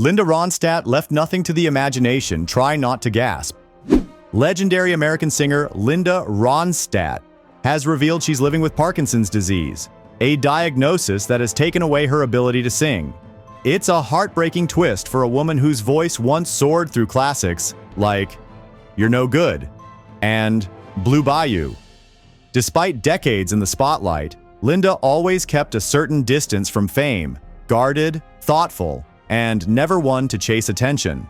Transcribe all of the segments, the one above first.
Linda Ronstadt left nothing to the imagination. Try not to gasp. Legendary American singer Linda Ronstadt has revealed she's living with Parkinson's disease, a diagnosis that has taken away her ability to sing. It's a heartbreaking twist for a woman whose voice once soared through classics like You're No Good and Blue Bayou. Despite decades in the spotlight, Linda always kept a certain distance from fame, guarded, thoughtful, and never one to chase attention.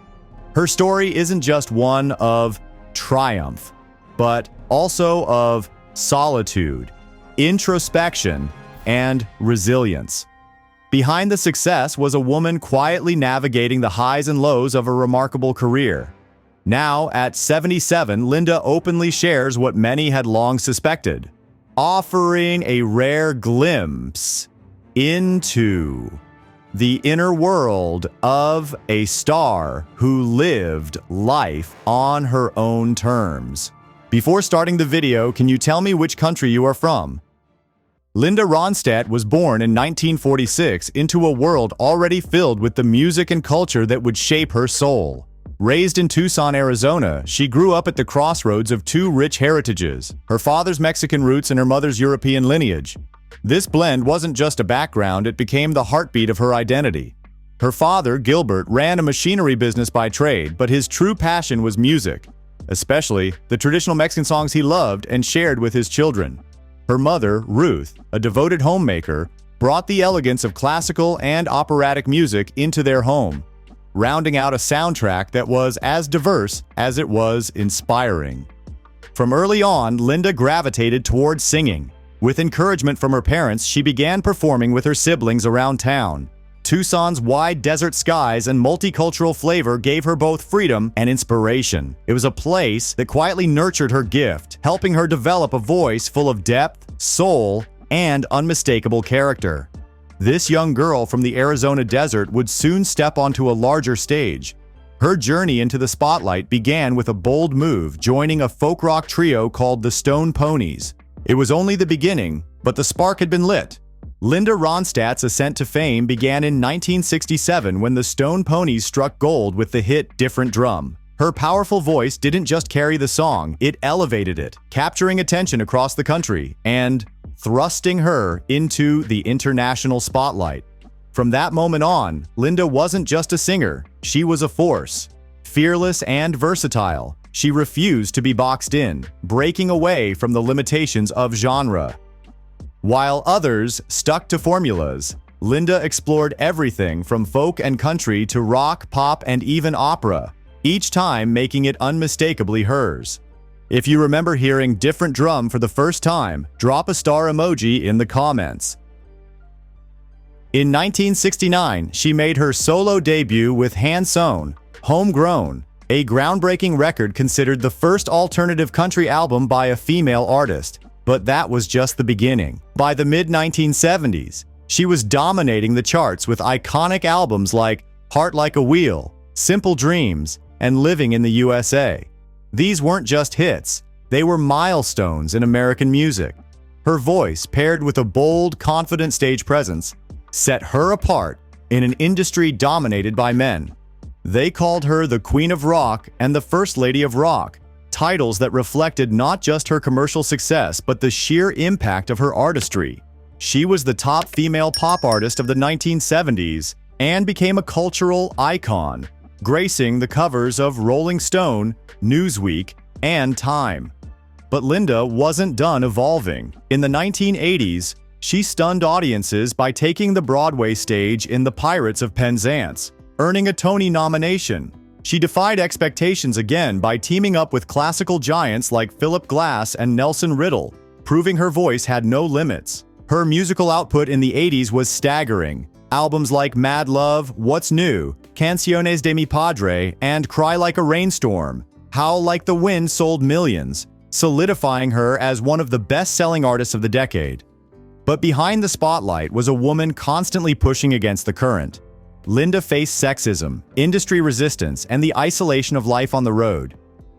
Her story isn't just one of triumph, but also of solitude, introspection, and resilience. Behind the success was a woman quietly navigating the highs and lows of a remarkable career. Now, at 77, Linda openly shares what many had long suspected, offering a rare glimpse into the inner world of a star who lived life on her own terms. Before starting the video, can you tell me which country you are from? Linda Ronstadt was born in 1946 into a world already filled with the music and culture that would shape her soul. Raised in Tucson, Arizona, she grew up at the crossroads of two rich heritages, her father's Mexican roots and her mother's European lineage. This blend wasn't just a background, it became the heartbeat of her identity. Her father, Gilbert, ran a machinery business by trade, but his true passion was music, especially the traditional Mexican songs he loved and shared with his children. Her mother, Ruth, a devoted homemaker, brought the elegance of classical and operatic music into their home, rounding out a soundtrack that was as diverse as it was inspiring. From early on, Linda gravitated towards singing. With encouragement from her parents, she began performing with her siblings around town. Tucson's wide desert skies and multicultural flavor gave her both freedom and inspiration. It was a place that quietly nurtured her gift, helping her develop a voice full of depth, soul, and unmistakable character. This young girl from the Arizona desert would soon step onto a larger stage. Her journey into the spotlight began with a bold move, joining a folk rock trio called the Stone Ponies. It was only the beginning, but the spark had been lit. Linda Ronstadt's ascent to fame began in 1967 when the Stone Ponies struck gold with the hit Different Drum. Her powerful voice didn't just carry the song, it elevated it, capturing attention across the country and thrusting her into the international spotlight. From that moment on, Linda wasn't just a singer, she was a force. Fearless and versatile, she refused to be boxed in, breaking away from the limitations of genre. While others stuck to formulas, Linda explored everything from folk and country to rock, pop, and even opera, each time making it unmistakably hers. If you remember hearing Different Drum for the first time, drop a star emoji in the comments. In 1969, she made her solo debut with Hand Sewn, Homegrown, a groundbreaking record considered the first alternative country album by a female artist. But that was just the beginning. By the mid-1970s, she was dominating the charts with iconic albums like Heart Like a Wheel, Simple Dreams, and Living in the USA. These weren't just hits, they were milestones in American music. Her voice, paired with a bold, confident stage presence, set her apart in an industry dominated by men. They called her the Queen of Rock and the First Lady of Rock, titles that reflected not just her commercial success but the sheer impact of her artistry. She was the top female pop artist of the 1970s and became a cultural icon, gracing the covers of Rolling Stone, Newsweek, and Time. But Linda wasn't done evolving. In the 1980s, she stunned audiences by taking the Broadway stage in The Pirates of Penzance, earning a Tony nomination. She defied expectations again by teaming up with classical giants like Philip Glass and Nelson Riddle, proving her voice had no limits. Her musical output in the 80s was staggering. Albums like Mad Love, What's New, Canciones de mi Padre, and Cry Like a Rainstorm, Howl Like the Wind sold millions, solidifying her as one of the best-selling artists of the decade. But behind the spotlight was a woman constantly pushing against the current. Linda faced sexism, industry resistance, and the isolation of life on the road.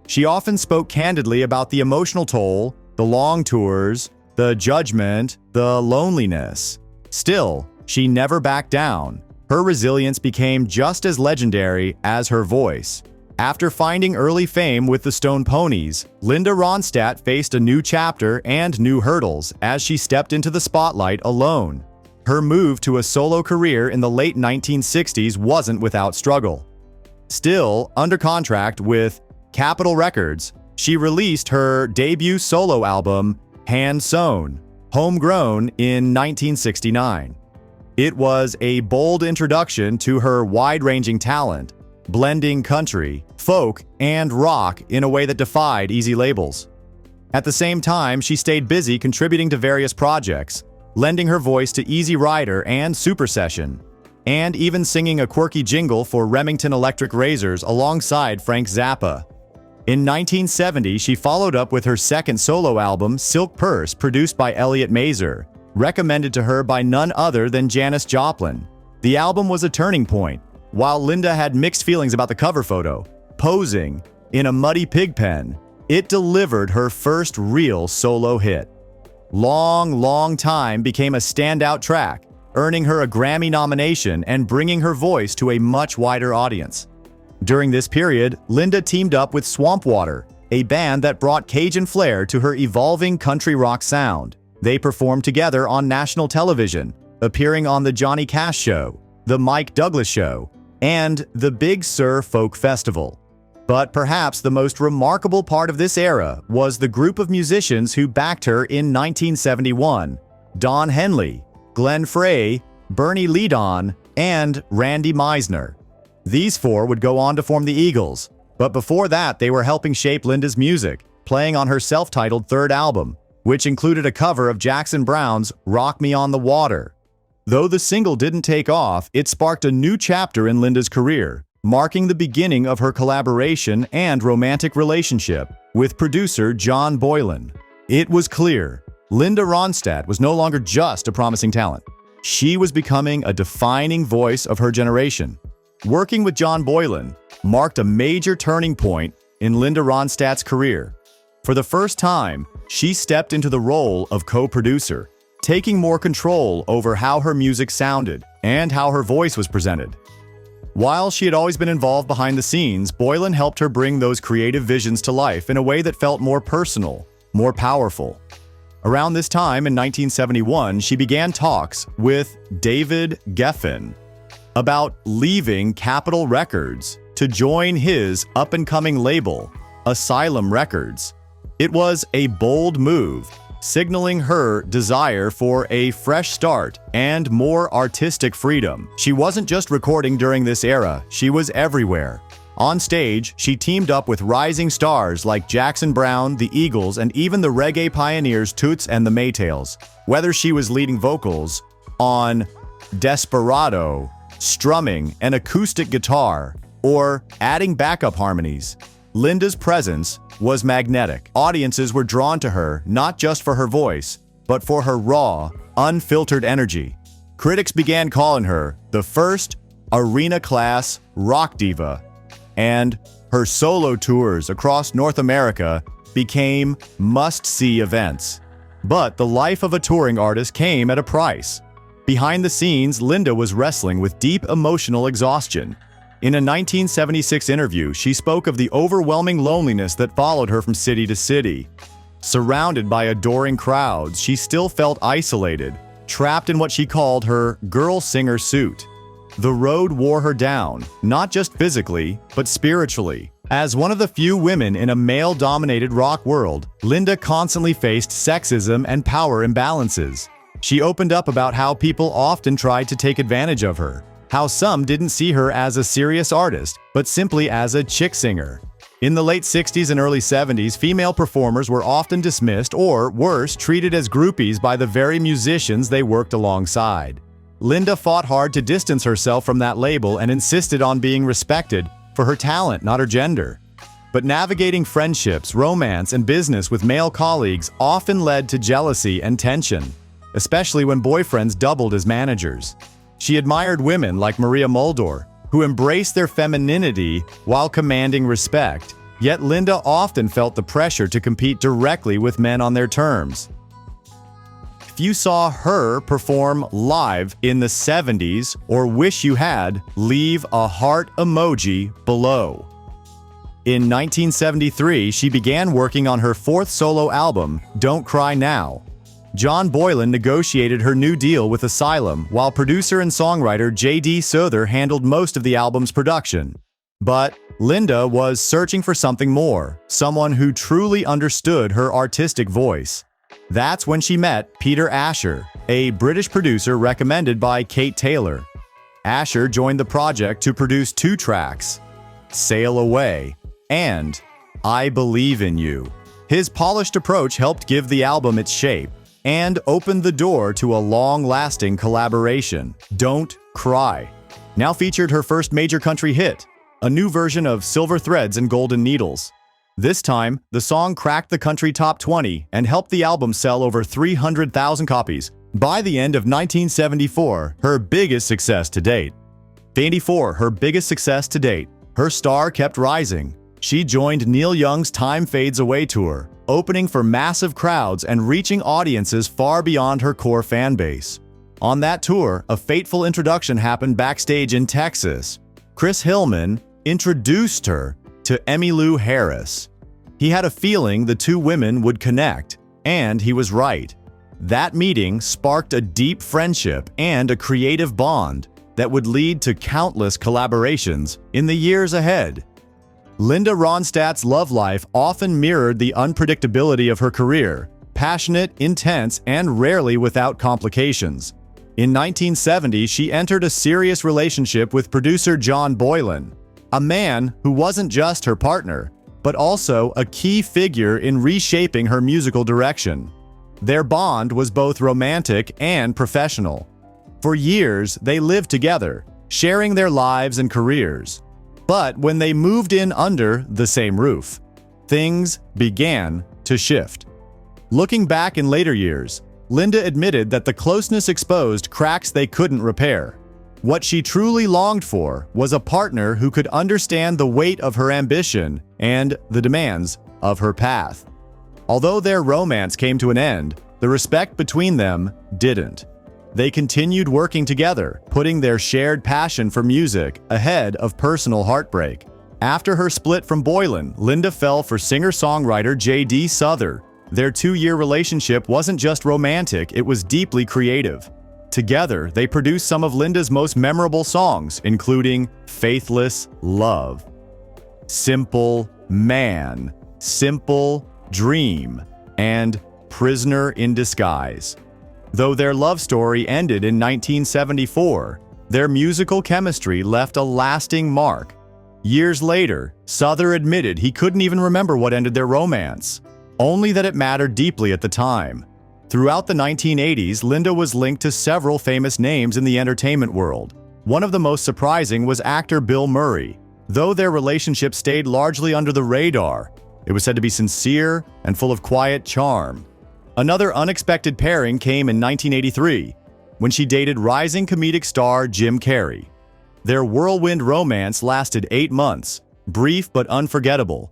She often spoke candidly about the emotional toll, the long tours, the judgment, the loneliness. Still, she never backed down. Her resilience became just as legendary as her voice. After finding early fame with the Stone Ponies, Linda Ronstadt faced a new chapter and new hurdles as she stepped into the spotlight alone. Her move to a solo career in the late 1960s wasn't without struggle. Still under contract with Capitol Records, she released her debut solo album, Hand Sewn, Homegrown, in 1969. It was a bold introduction to her wide-ranging talent, blending country, folk, and rock in a way that defied easy labels. At the same time, she stayed busy contributing to various projects, lending her voice to Easy Rider and Super Session, and even singing a quirky jingle for Remington Electric Razors alongside Frank Zappa. In 1970, she followed up with her second solo album, Silk Purse, produced by Elliot Mazer, recommended to her by none other than Janis Joplin. The album was a turning point. While Linda had mixed feelings about the cover photo, posing in a muddy pig pen, it delivered her first real solo hit. Long Time became a standout track, earning her a Grammy nomination and bringing her voice to a much wider audience. During this period, Linda teamed up with Swamp Water, a band that brought Cajun flair to her evolving country rock sound. They performed together on national television, appearing on The Johnny Cash Show, The Mike Douglas Show, and the Big Sur Folk Festival. But perhaps the most remarkable part of this era was the group of musicians who backed her in 1971: Don Henley, Glenn Frey, Bernie Leadon, and Randy Meisner. These four would go on to form the Eagles, but before that they were helping shape Linda's music, playing on her self-titled third album, which included a cover of Jackson Browne's Rock Me on the Water. Though the single didn't take off, it sparked a new chapter in Linda's career, marking the beginning of her collaboration and romantic relationship with producer John Boylan. It was clear, Linda Ronstadt was no longer just a promising talent. She was becoming a defining voice of her generation. Working with John Boylan marked a major turning point in Linda Ronstadt's career. For the first time, she stepped into the role of co-producer, taking more control over how her music sounded and how her voice was presented. While she had always been involved behind the scenes, Boylan helped her bring those creative visions to life in a way that felt more personal, more powerful. Around this time in 1971, she began talks with David Geffen about leaving Capitol Records to join his up-and-coming label, Asylum Records. It was a bold move, signaling her desire for a fresh start and more artistic freedom. She wasn't just recording during this era, she was everywhere. On stage, she teamed up with rising stars like Jackson Browne, the Eagles, and even the reggae pioneers Toots and the Maytals. Whether she was leading vocals on Desperado, strumming an acoustic guitar, or adding backup harmonies, Linda's presence was magnetic. Audiences were drawn to her not just for her voice, but for her raw, unfiltered energy. Critics began calling her the first arena-class rock diva, and her solo tours across North America became must-see events. But the life of a touring artist came at a price. Behind the scenes, Linda was wrestling with deep emotional exhaustion. In a 1976 interview, she spoke of the overwhelming loneliness that followed her from city to city. Surrounded by adoring crowds, she still felt isolated, trapped in what she called her girl singer suit. The road wore her down, not just physically, but spiritually. As one of the few women in a male-dominated rock world, Linda constantly faced sexism and power imbalances. She opened up about how people often tried to take advantage of her, how some didn't see her as a serious artist, but simply as a chick singer. In the late 60s and early 70s, female performers were often dismissed or, worse, treated as groupies by the very musicians they worked alongside. Linda fought hard to distance herself from that label and insisted on being respected for her talent, not her gender. But navigating friendships, romance, and business with male colleagues often led to jealousy and tension, especially when boyfriends doubled as managers. She admired women like Maria Muldaur, who embraced their femininity while commanding respect, yet Linda often felt the pressure to compete directly with men on their terms. If you saw her perform live in the 70s or wish you had, leave a heart emoji below. In 1973, she began working on her fourth solo album, Don't Cry Now. John Boylan negotiated her new deal with Asylum, while producer and songwriter J.D. Souther handled most of the album's production. But Linda was searching for something more, someone who truly understood her artistic voice. That's when she met Peter Asher, a British producer recommended by Kate Taylor. Asher joined the project to produce 2 tracks, Sail Away and I Believe in You. His polished approach helped give the album its shape and opened the door to a long-lasting collaboration, Don't Cry. Now featured her first major country hit, a new version of Silver Threads and Golden Needles. This time, the song cracked the country top 20 and helped the album sell over 300,000 copies. By the end of 1974, her biggest success to date. Her biggest success to date. Her star kept rising. She joined Neil Young's Time Fades Away tour, opening for massive crowds and reaching audiences far beyond her core fan base. On that tour, a fateful introduction happened backstage in Texas. Chris Hillman introduced her to Emmylou Harris. He had a feeling the 2 women would connect, and he was right. That meeting sparked a deep friendship and a creative bond that would lead to countless collaborations in the years ahead. Linda Ronstadt's love life often mirrored the unpredictability of her career, passionate, intense, and rarely without complications. In 1970, she entered a serious relationship with producer John Boylan, a man who wasn't just her partner, but also a key figure in reshaping her musical direction. Their bond was both romantic and professional. For years, they lived together, sharing their lives and careers. But when they moved in under the same roof, things began to shift. Looking back in later years, Linda admitted that the closeness exposed cracks they couldn't repair. What she truly longed for was a partner who could understand the weight of her ambition and the demands of her path. Although their romance came to an end, the respect between them didn't. They continued working together, putting their shared passion for music ahead of personal heartbreak. After her split from Boylan, Linda fell for singer-songwriter J.D. Souther. Their 2-year relationship wasn't just romantic, it was deeply creative. Together, they produced some of Linda's most memorable songs, including Faithless Love, Simple Man, Simple Dream, and Prisoner in Disguise. Though their love story ended in 1974, their musical chemistry left a lasting mark. Years later, Souther admitted he couldn't even remember what ended their romance, only that it mattered deeply at the time. Throughout the 1980s, Linda was linked to several famous names in the entertainment world. One of the most surprising was actor Bill Murray. Though their relationship stayed largely under the radar, it was said to be sincere and full of quiet charm. Another unexpected pairing came in 1983, when she dated rising comedic star Jim Carrey. Their whirlwind romance lasted 8 months, brief but unforgettable.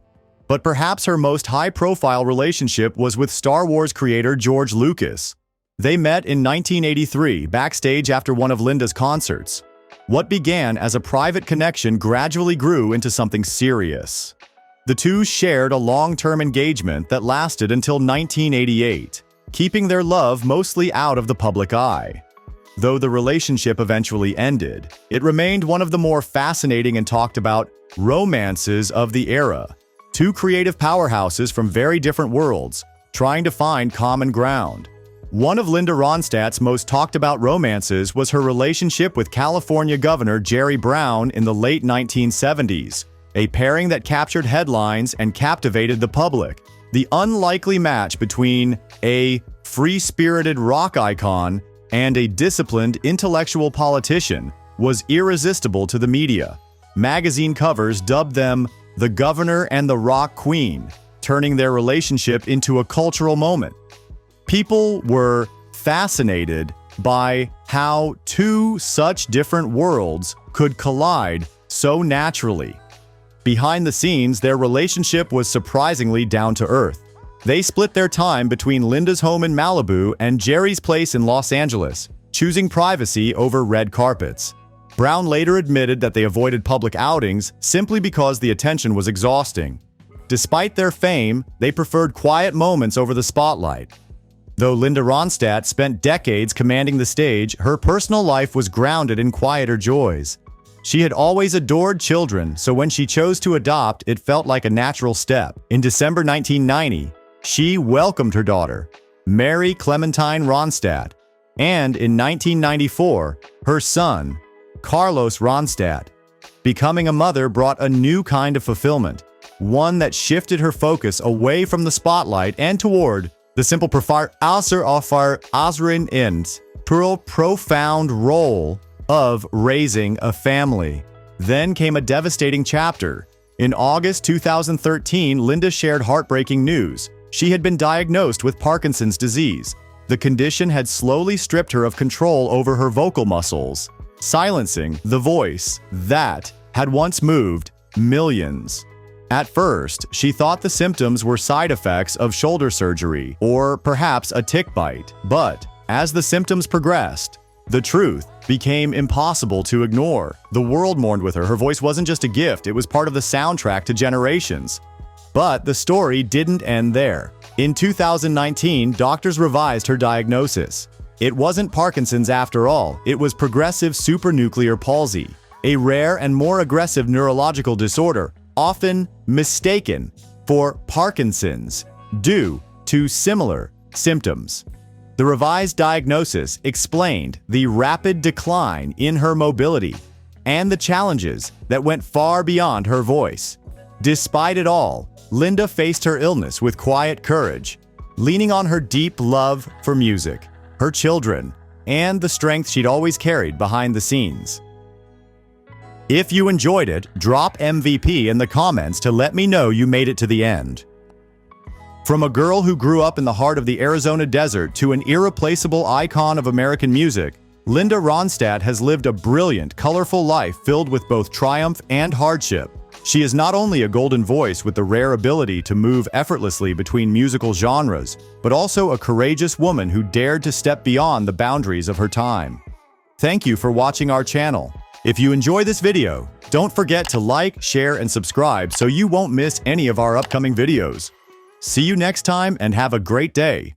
But perhaps her most high-profile relationship was with Star Wars creator George Lucas. They met in 1983 backstage after one of Linda's concerts. What began as a private connection gradually grew into something serious. The two shared a long-term engagement that lasted until 1988, keeping their love mostly out of the public eye. Though the relationship eventually ended, it remained one of the more fascinating and talked about romances of the era. 2 creative powerhouses from very different worlds, trying to find common ground. One of Linda Ronstadt's most talked about romances was her relationship with California Governor Jerry Brown in the late 1970s, a pairing that captured headlines and captivated the public. The unlikely match between a free-spirited rock icon and a disciplined intellectual politician was irresistible to the media. Magazine covers dubbed them the Governor and the Rock Queen, turning their relationship into a cultural moment. People were fascinated by how 2 such different worlds could collide so naturally. Behind the scenes, their relationship was surprisingly down to earth. They split their time between Linda's home in Malibu and Jerry's place in Los Angeles, choosing privacy over red carpets. Brown later admitted that they avoided public outings simply because the attention was exhausting. Despite their fame, they preferred quiet moments over the spotlight. Though Linda Ronstadt spent decades commanding the stage, her personal life was grounded in quieter joys. She had always adored children, so when she chose to adopt, it felt like a natural step. In December 1990, she welcomed her daughter, Mary Clementine Ronstadt, and in 1994, her son, Carlos Ronstadt. Becoming a mother brought a new kind of fulfillment, one that shifted her focus away from the spotlight and toward the simple profound role of raising a family. Then came a devastating chapter. In August 2013, Linda shared heartbreaking news. She had been diagnosed with Parkinson's disease. The condition had slowly stripped her of control over her vocal muscles, silencing the voice that had once moved millions. At first, she thought the symptoms were side effects of shoulder surgery or perhaps a tick bite. But as the symptoms progressed, the truth became impossible to ignore. The world mourned with her. Her voice wasn't just a gift, it was part of the soundtrack to generations. But the story didn't end there. In 2019, doctors revised her diagnosis. It wasn't Parkinson's after all, it was progressive supranuclear palsy, a rare and more aggressive neurological disorder, often mistaken for Parkinson's due to similar symptoms. The revised diagnosis explained the rapid decline in her mobility and the challenges that went far beyond her voice. Despite it all, Linda faced her illness with quiet courage, leaning on her deep love for music, her children, and the strength she'd always carried behind the scenes. If you enjoyed it, drop MVP in the comments to let me know you made it to the end. From a girl who grew up in the heart of the Arizona desert to an irreplaceable icon of American music, Linda Ronstadt has lived a brilliant, colorful life filled with both triumph and hardship. She is not only a golden voice with the rare ability to move effortlessly between musical genres, but also a courageous woman who dared to step beyond the boundaries of her time. Thank you for watching our channel. If you enjoy this video, don't forget to like, share, and subscribe so you won't miss any of our upcoming videos. See you next time and have a great day.